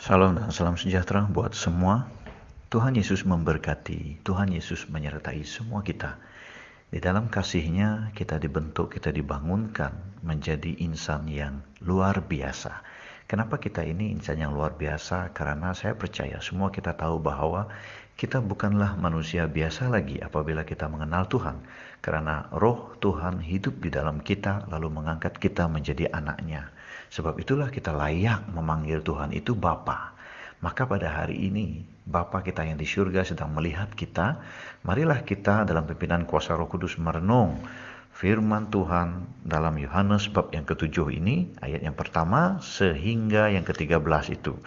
Salam dan salam sejahtera buat semua. Tuhan Yesus memberkati, Tuhan Yesus menyertai semua kita. Di dalam kasih-Nya kita dibentuk, kita dibangunkan menjadi insan yang luar biasa. Kenapa kita ini insan yang luar biasa? Karena saya percaya semua kita tahu bahwa kita bukanlah manusia biasa lagi apabila kita mengenal Tuhan. Karena roh Tuhan hidup di dalam kita lalu mengangkat kita menjadi anak-Nya. Sebab itulah kita layak memanggil Tuhan itu Bapa. Maka pada hari ini, Bapa kita yang di surga sedang melihat kita. Marilah kita dalam pimpinan kuasa Roh Kudus merenung firman Tuhan dalam Yohanes bab yang ke-7 ini, ayat yang pertama sehingga yang ke-13 itu.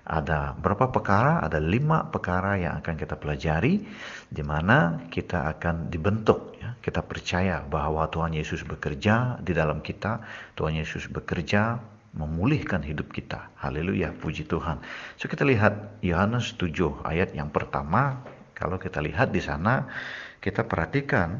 Ada berapa perkara? Ada 5 perkara yang akan kita pelajari, di mana kita akan dibentuk. Ya. Kita percaya bahwa Tuhan Yesus bekerja di dalam kita, Tuhan Yesus bekerja memulihkan hidup kita. Haleluya, puji Tuhan. So kita lihat Yohanes 7 ayat yang pertama. Kalau kita lihat di sana, kita perhatikan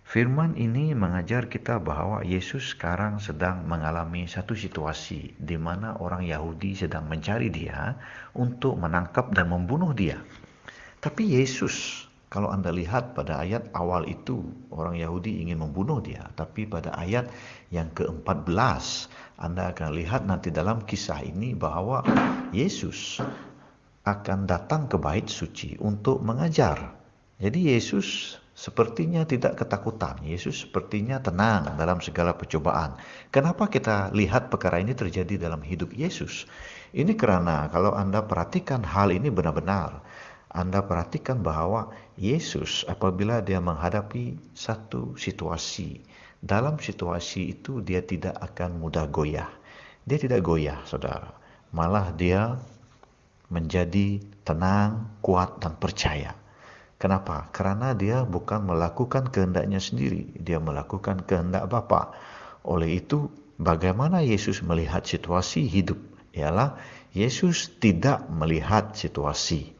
firman ini mengajar kita bahwa Yesus sekarang sedang mengalami satu situasi di mana orang Yahudi sedang mencari dia untuk menangkap dan membunuh dia. Tapi Yesus, kalau Anda lihat pada ayat awal itu, orang Yahudi ingin membunuh dia. Tapi pada ayat yang ke-14, Anda akan lihat nanti dalam kisah ini bahwa Yesus akan datang ke bait suci untuk mengajar. Jadi Yesus sepertinya tidak ketakutan. Yesus sepertinya tenang dalam segala percobaan. Kenapa kita lihat perkara ini terjadi dalam hidup Yesus? Ini karena kalau Anda perhatikan hal ini benar-benar, Anda perhatikan bahwa Yesus apabila dia menghadapi satu situasi, dalam situasi itu dia tidak akan mudah goyah. Dia tidak goyah, saudara. Malah dia menjadi tenang, kuat, dan percaya. Kenapa? Karena dia bukan melakukan kehendaknya sendiri, dia melakukan kehendak Bapa. Oleh itu, bagaimana Yesus melihat situasi hidup? Ialah Yesus tidak melihat situasi.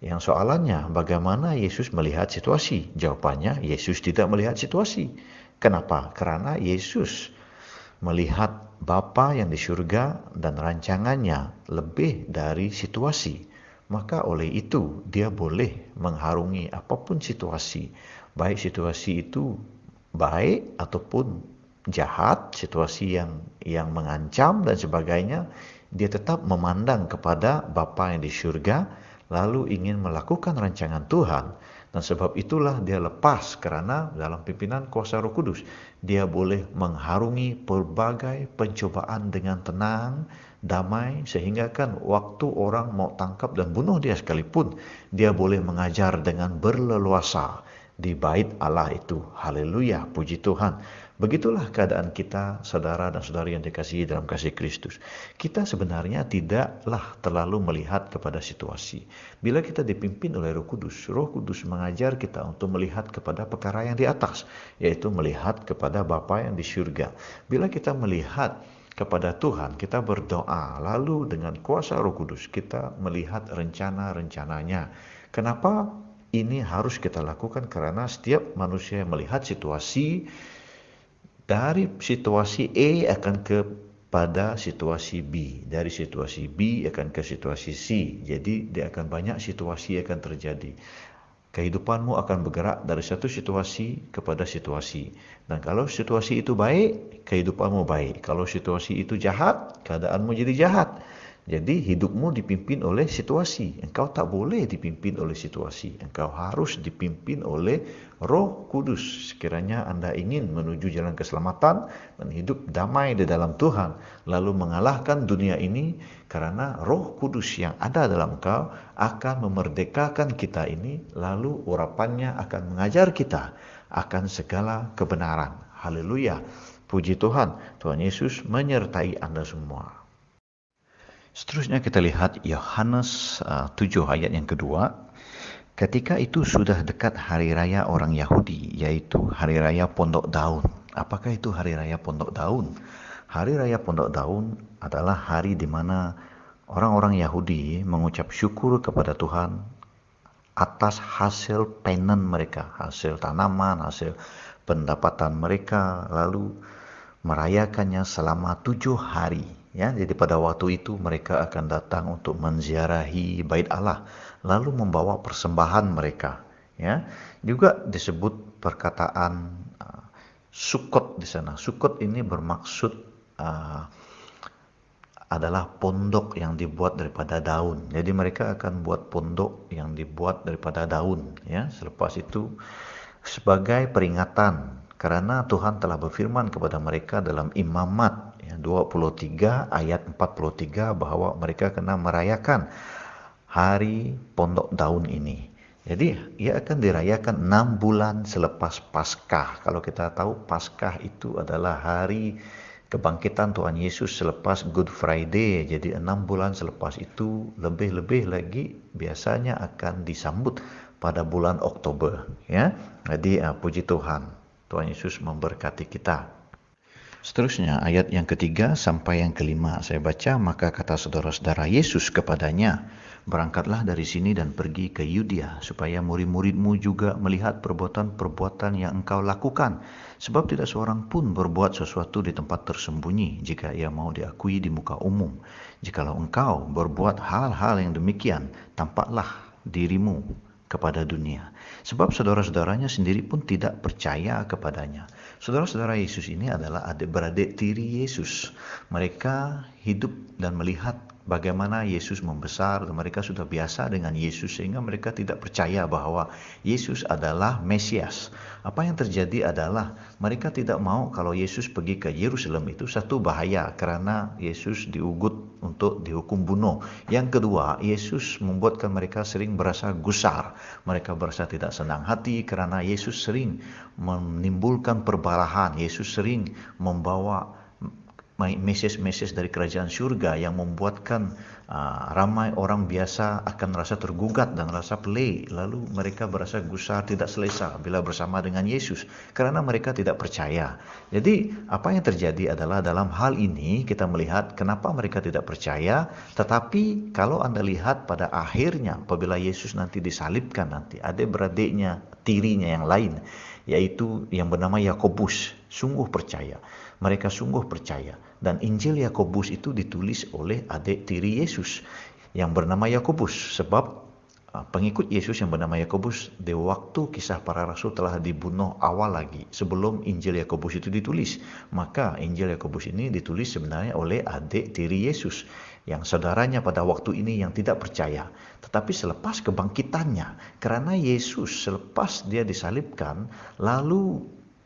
Yang soalannya, bagaimana Yesus melihat situasi? Jawabannya, Yesus tidak melihat situasi. Kenapa? Karena Yesus melihat Bapa yang di surga dan rancangannya lebih dari situasi. Maka oleh itu dia boleh mengharungi apapun situasi. Baik situasi itu baik ataupun jahat, situasi yang mengancam dan sebagainya. Dia tetap memandang kepada Bapa yang di surga, lalu ingin melakukan rancangan Tuhan. Dan sebab itulah dia lepas karena dalam pimpinan kuasa Roh Kudus dia boleh mengharungi berbagai pencobaan dengan tenang, damai, sehingga kan waktu orang mau tangkap dan bunuh dia sekalipun, dia boleh mengajar dengan berleluasa di bait Allah itu. Haleluya, puji Tuhan. Begitulah keadaan kita, saudara dan saudari yang dikasihi dalam kasih Kristus. Kita sebenarnya tidaklah terlalu melihat kepada situasi. Bila kita dipimpin oleh Roh Kudus mengajar kita untuk melihat kepada perkara yang di atas, yaitu melihat kepada Bapa yang di surga. Bila kita melihat kepada Tuhan, kita berdoa, lalu dengan kuasa Roh Kudus kita melihat rencana-rencananya. Kenapa ini harus kita lakukan? Karena setiap manusia yang melihat situasi, dari situasi A akan kepada situasi B, dari situasi B akan ke situasi C. Jadi dia akan banyak situasi akan terjadi. Kehidupanmu akan bergerak dari satu situasi kepada situasi. Dan kalau situasi itu baik, kehidupanmu baik. Kalau situasi itu jahat, keadaanmu jadi jahat. Jadi hidupmu dipimpin oleh situasi. Engkau tak boleh dipimpin oleh situasi. Engkau harus dipimpin oleh Roh Kudus. Sekiranya Anda ingin menuju jalan keselamatan dan hidup damai di dalam Tuhan, lalu mengalahkan dunia ini, karena Roh Kudus yang ada dalam engkau akan memerdekakan kita ini, lalu urapannya akan mengajar kita akan segala kebenaran. Haleluya. Puji Tuhan. Tuhan Yesus menyertai Anda semua. Seterusnya kita lihat Yohanes 7 ayat yang kedua. Ketika itu sudah dekat hari raya orang Yahudi, yaitu hari raya Pondok Daun. Apakah itu hari raya Pondok Daun? Hari raya Pondok Daun adalah hari di mana orang-orang Yahudi mengucap syukur kepada Tuhan atas hasil panen mereka, hasil tanaman, hasil pendapatan mereka, lalu merayakannya selama 7 hari. Ya, jadi pada waktu itu mereka akan datang untuk menziarahi bait Allah, lalu membawa persembahan mereka. Ya, juga disebut perkataan Sukot di sana. Sukot ini bermaksud uh, adalah pondok yang dibuat daripada daun. Jadi mereka akan buat pondok yang dibuat daripada daun. Ya, selepas itu sebagai peringatan karena Tuhan telah berfirman kepada mereka dalam Imamat ya, 23 ayat 43 bahwa mereka kena merayakan hari pondok daun ini. Jadi ia akan dirayakan 6 bulan selepas Paskah. Kalau kita tahu Paskah itu adalah hari kebangkitan Tuhan Yesus selepas Good Friday. Jadi 6 bulan selepas itu, lebih-lebih lagi biasanya akan disambut pada bulan Oktober. Ya, jadi puji Tuhan, Tuhan Yesus memberkati kita. Seterusnya ayat yang ketiga sampai yang kelima saya baca, maka kata saudara-saudara Yesus kepadanya, berangkatlah dari sini dan pergi ke Yudea, supaya murid-muridmu juga melihat perbuatan-perbuatan yang engkau lakukan. Sebab tidak seorang pun berbuat sesuatu di tempat tersembunyi, jika ia mau diakui di muka umum. Jikalau engkau berbuat hal-hal yang demikian, tampaklah dirimu kepada dunia. Sebab saudara-saudaranya sendiri pun tidak percaya kepadanya. Saudara-saudara Yesus ini adalah adik-beradik tiri Yesus. Mereka hidup dan melihat bagaimana Yesus membesar, dan mereka sudah biasa dengan Yesus sehingga mereka tidak percaya bahwa Yesus adalah Mesias. Apa yang terjadi adalah mereka tidak mau kalau Yesus pergi ke Yerusalem, itu satu bahaya karena Yesus diugut untuk dihukum bunuh. Yang kedua, Yesus membuatkan mereka sering berasa gusar. Mereka berasa tidak senang hati karena Yesus sering menimbulkan perbalahan. Yesus sering membawa mesej-mesej dari kerajaan surga yang membuatkan ramai orang biasa akan merasa tergugat dan merasa pelik. Lalu mereka berasa gusar, tidak selesa bila bersama dengan Yesus karena mereka tidak percaya. Jadi apa yang terjadi adalah dalam hal ini kita melihat kenapa mereka tidak percaya. Tetapi kalau Anda lihat pada akhirnya apabila Yesus nanti disalibkan, nanti adik-beradiknya, tirinya yang lain, yaitu yang bernama Yakobus, sungguh percaya. Mereka sungguh percaya. Dan Injil Yakobus itu ditulis oleh adik tiri Yesus yang bernama Yakobus. Sebab pengikut Yesus yang bernama Yakobus di waktu Kisah Para Rasul telah dibunuh awal lagi sebelum Injil Yakobus itu ditulis. Maka Injil Yakobus ini ditulis sebenarnya oleh adik tiri Yesus yang saudaranya pada waktu ini yang tidak percaya. Tetapi selepas kebangkitannya, karena Yesus selepas dia disalibkan, lalu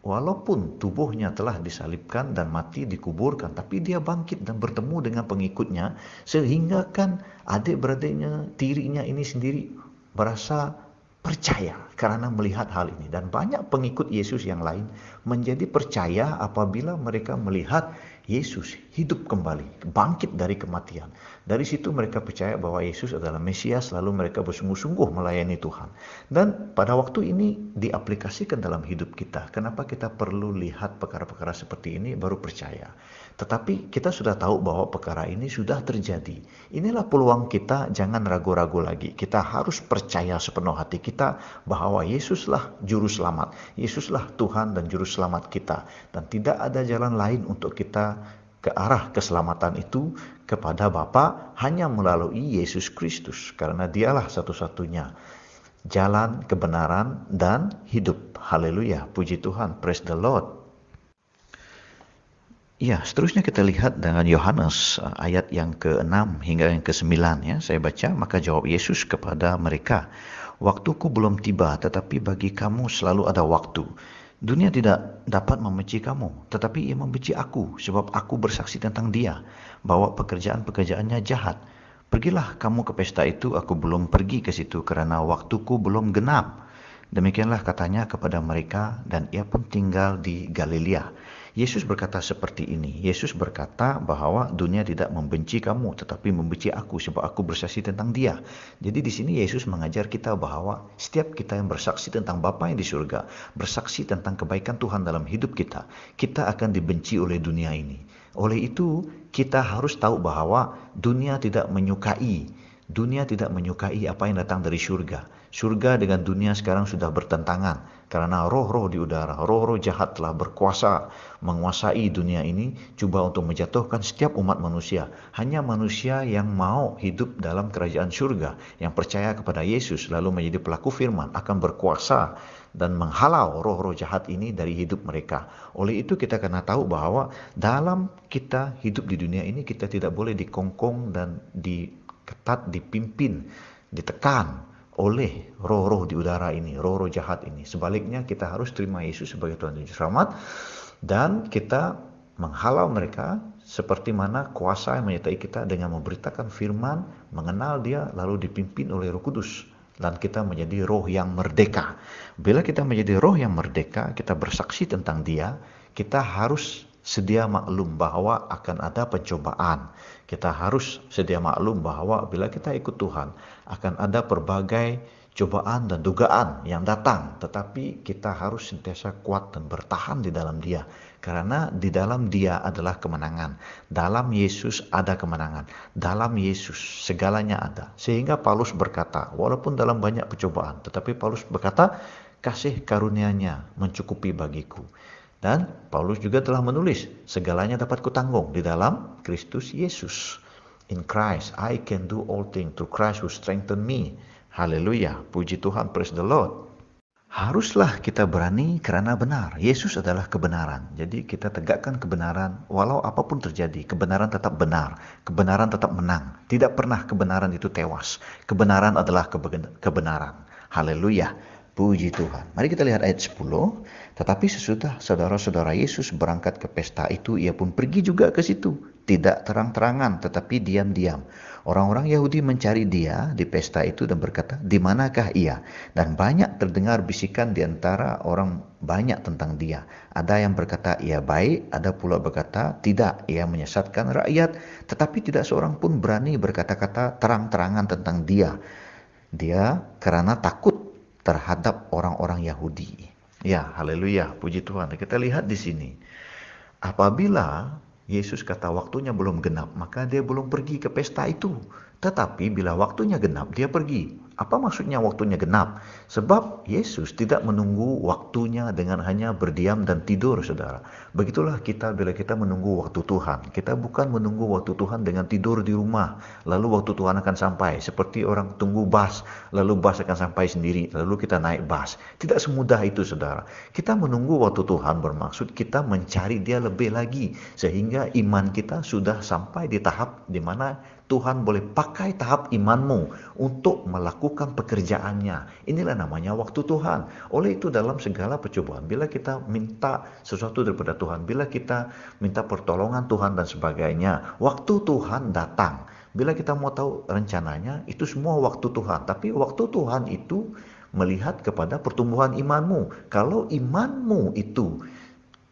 walaupun tubuhnya telah disalibkan dan mati dikuburkan, tapi dia bangkit dan bertemu dengan pengikutnya, sehingga kan adik-beradiknya, tirinya ini sendiri berasa percaya karena melihat hal ini. Dan banyak pengikut Yesus yang lain menjadi percaya apabila mereka melihat Yesus hidup kembali, bangkit dari kematian. Dari situ mereka percaya bahwa Yesus adalah Mesias, lalu mereka bersungguh-sungguh melayani Tuhan. Dan pada waktu ini diaplikasikan dalam hidup kita. Kenapa kita perlu lihat perkara-perkara seperti ini baru percaya? Tetapi kita sudah tahu bahwa perkara ini sudah terjadi. Inilah peluang kita, jangan ragu-ragu lagi. Kita harus percaya sepenuh hati kita bahwa Yesuslah juru selamat. Yesuslah Tuhan dan juru selamat kita. Dan tidak ada jalan lain untuk kita ke arah keselamatan itu kepada Bapa hanya melalui Yesus Kristus. Karena dialah satu-satunya jalan kebenaran dan hidup. Haleluya, puji Tuhan, praise the Lord. Ya, seterusnya kita lihat dengan Yohanes ayat yang ke-6 hingga yang ke-9 ya. Saya baca, maka jawab Yesus kepada mereka, waktuku belum tiba, tetapi bagi kamu selalu ada waktu. Dunia tidak dapat membenci kamu, tetapi ia membenci aku, sebab aku bersaksi tentang dia, bahwa pekerjaan-pekerjaannya jahat. Pergilah kamu ke pesta itu, aku belum pergi ke situ karena waktuku belum genap. Demikianlah katanya kepada mereka, dan ia pun tinggal di Galilea. Yesus berkata seperti ini. Yesus berkata bahwa dunia tidak membenci kamu, tetapi membenci aku, sebab aku bersaksi tentang dia. Jadi di sini Yesus mengajar kita bahwa setiap kita yang bersaksi tentang Bapa yang di surga, bersaksi tentang kebaikan Tuhan dalam hidup kita, kita akan dibenci oleh dunia ini. Oleh itu, kita harus tahu bahwa dunia tidak menyukai Dunia tidak menyukai apa yang datang dari surga. Surga dengan dunia sekarang sudah bertentangan. Karena roh-roh di udara, roh-roh jahat telah berkuasa menguasai dunia ini, coba untuk menjatuhkan setiap umat manusia. Hanya manusia yang mau hidup dalam kerajaan surga, yang percaya kepada Yesus, lalu menjadi pelaku firman, akan berkuasa dan menghalau roh-roh jahat ini dari hidup mereka. Oleh itu kita kena tahu bahwa dalam kita hidup di dunia ini, kita tidak boleh dikongkong dan ketat dipimpin, ditekan oleh roh-roh di udara ini, roh-roh jahat ini. Sebaliknya kita harus terima Yesus sebagai Tuhan dan Juru Selamat, dan kita menghalau mereka seperti mana kuasa yang menyertai kita dengan memberitakan firman, mengenal Dia, lalu dipimpin oleh Roh Kudus. Dan kita menjadi roh yang merdeka. Bila kita menjadi roh yang merdeka, kita bersaksi tentang Dia, kita harus sedia maklum bahwa akan ada pencobaan. Kita harus sedia maklum bahwa bila kita ikut Tuhan, akan ada berbagai cobaan dan dugaan yang datang. Tetapi kita harus sentiasa kuat dan bertahan di dalam Dia. Karena di dalam Dia adalah kemenangan. Dalam Yesus ada kemenangan. Dalam Yesus segalanya ada. Sehingga Paulus berkata, walaupun dalam banyak pencobaan, tetapi Paulus berkata, kasih karunia-Nya mencukupi bagiku. Dan Paulus juga telah menulis, segalanya dapat kutanggung di dalam Kristus Yesus. In Christ, I can do all things through Christ who strengthen me. Haleluya, puji Tuhan, praise the Lord. Haruslah kita berani karena benar. Yesus adalah kebenaran. Jadi kita tegakkan kebenaran walau apapun terjadi. Kebenaran tetap benar. Kebenaran tetap menang. Tidak pernah kebenaran itu tewas. Kebenaran adalah kebenaran. Haleluya. Puji Tuhan. Mari kita lihat ayat 10. Tetapi sesudah saudara-saudara Yesus berangkat ke pesta itu, ia pun pergi juga ke situ. Tidak terang-terangan, tetapi diam-diam. Orang-orang Yahudi mencari Dia di pesta itu dan berkata, di manakah Ia? Dan banyak terdengar bisikan di antara orang banyak tentang Dia. Ada yang berkata, Ia baik. Ada pula berkata, tidak, Ia menyesatkan rakyat. Tetapi tidak seorang pun berani berkata-kata terang-terangan tentang Dia. Dia karena takut terhadap orang-orang Yahudi. Ya, haleluya, puji Tuhan. Kita lihat di sini. Apabila Yesus kata waktunya belum genap, maka Dia belum pergi ke pesta itu. Tetapi bila waktunya genap, Dia pergi. Apa maksudnya waktunya genap? Sebab Yesus tidak menunggu waktunya dengan hanya berdiam dan tidur, saudara. Begitulah kita bila kita menunggu waktu Tuhan. Kita bukan menunggu waktu Tuhan dengan tidur di rumah, lalu waktu Tuhan akan sampai. Seperti orang tunggu bus, lalu bus akan sampai sendiri, lalu kita naik bus. Tidak semudah itu, saudara. Kita menunggu waktu Tuhan bermaksud kita mencari Dia lebih lagi, sehingga iman kita sudah sampai di tahap di mana Tuhan boleh pakai tahap imanmu untuk melakukan pekerjaannya. Inilah namanya waktu Tuhan. Oleh itu dalam segala percobaan, bila kita minta sesuatu daripada Tuhan, bila kita minta pertolongan Tuhan dan sebagainya, waktu Tuhan datang. Bila kita mau tahu rencananya, itu semua waktu Tuhan. Tapi waktu Tuhan itu melihat kepada pertumbuhan imanmu. Kalau imanmu itu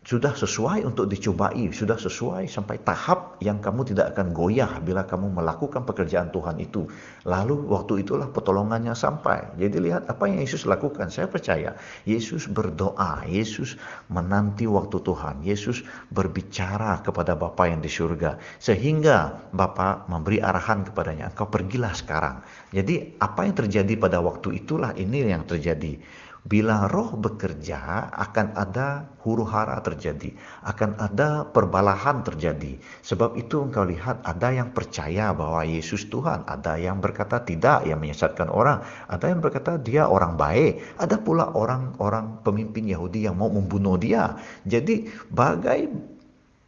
sudah sesuai untuk dicobai, sudah sesuai sampai tahap yang kamu tidak akan goyah bila kamu melakukan pekerjaan Tuhan itu. Lalu waktu itulah pertolongannya sampai. Jadi lihat apa yang Yesus lakukan. Saya percaya Yesus berdoa, Yesus menanti waktu Tuhan, Yesus berbicara kepada Bapa yang di surga, sehingga Bapa memberi arahan kepadanya, engkau pergilah sekarang. Jadi apa yang terjadi pada waktu itulah ini yang terjadi. Bila roh bekerja, akan ada huru-hara terjadi, akan ada perbalahan terjadi. Sebab itu engkau lihat ada yang percaya bahwa Yesus Tuhan, ada yang berkata tidak, yang menyesatkan orang, ada yang berkata dia orang baik, ada pula orang-orang pemimpin Yahudi yang mau membunuh Dia. Jadi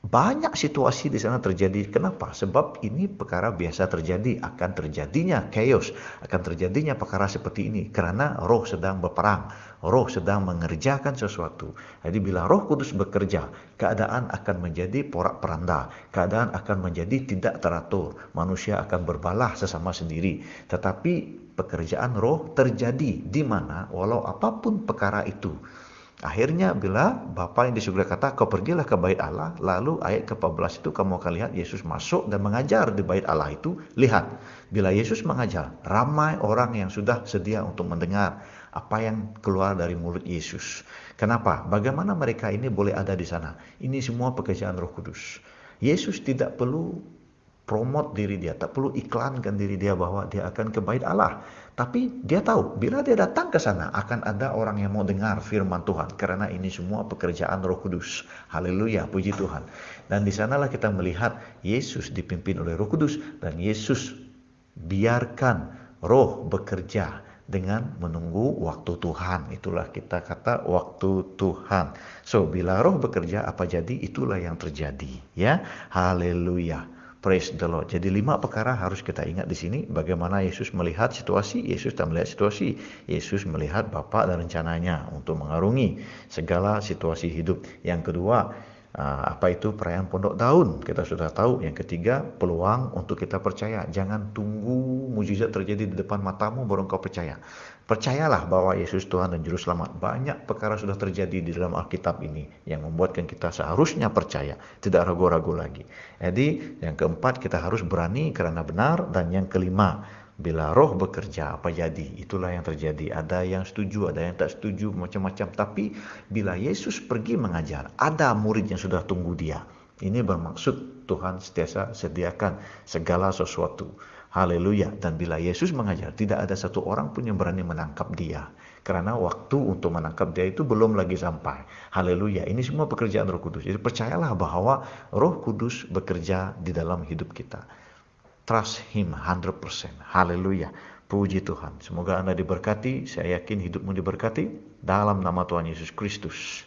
banyak situasi di sana terjadi. Kenapa? Sebab ini perkara biasa terjadi. Akan terjadinya chaos, akan terjadinya perkara seperti ini karena roh sedang berperang, roh sedang mengerjakan sesuatu. Jadi bila Roh Kudus bekerja, keadaan akan menjadi porak-poranda, keadaan akan menjadi tidak teratur, manusia akan berbalah sesama sendiri. Tetapi pekerjaan roh terjadi di mana walau apapun perkara itu. Akhirnya bila Bapa yang di surga kata, kau pergilah ke bait Allah, lalu ayat ke-14 itu kamu akan lihat Yesus masuk dan mengajar di bait Allah itu. Lihat, bila Yesus mengajar, ramai orang yang sudah sedia untuk mendengar apa yang keluar dari mulut Yesus. Kenapa? Bagaimana mereka ini boleh ada di sana? Ini semua pekerjaan Roh Kudus. Yesus tidak perlu promote diri dia, tak perlu iklankan diri dia bahwa dia akan ke bait Allah. Tapi dia tahu bila dia datang ke sana akan ada orang yang mau dengar firman Tuhan, karena ini semua pekerjaan Roh Kudus. Haleluya, puji Tuhan. Dan di sanalah kita melihat Yesus dipimpin oleh Roh Kudus, dan Yesus biarkan Roh bekerja dengan menunggu waktu Tuhan. Itulah kita kata waktu Tuhan. So, bila Roh bekerja apa jadi, itulah yang terjadi, ya. Haleluya. Praise the Lord. Jadi 5 perkara harus kita ingat di sini. Bagaimana Yesus melihat situasi. Yesus tak melihat situasi. Yesus melihat Bapa dan rencananya untuk mengarungi segala situasi hidup. Yang kedua, apa itu perayaan Pondok Daun? Kita sudah tahu. Yang ketiga, peluang untuk kita percaya. Jangan tunggu mujizat terjadi di depan matamu baru engkau percaya. Percayalah bahwa Yesus Tuhan dan Juru Selamat. Banyak perkara sudah terjadi di dalam Alkitab ini yang membuatkan kita seharusnya percaya, tidak ragu-ragu lagi. Jadi yang keempat, kita harus berani karena benar. Dan yang kelima, bila Roh bekerja apa jadi? Itulah yang terjadi. Ada yang setuju, ada yang tak setuju, macam-macam. Tapi bila Yesus pergi mengajar, ada murid yang sudah tunggu dia. Ini bermaksud Tuhan sentiasa sediakan segala sesuatu. Haleluya. Dan bila Yesus mengajar, tidak ada satu orang pun yang berani menangkap dia. Karena waktu untuk menangkap dia itu belum lagi sampai. Haleluya. Ini semua pekerjaan Roh Kudus. Jadi percayalah bahwa Roh Kudus bekerja di dalam hidup kita. Trust Him 100%. Haleluya. Puji Tuhan. Semoga Anda diberkati. Saya yakin hidupmu diberkati. Dalam nama Tuhan Yesus Kristus.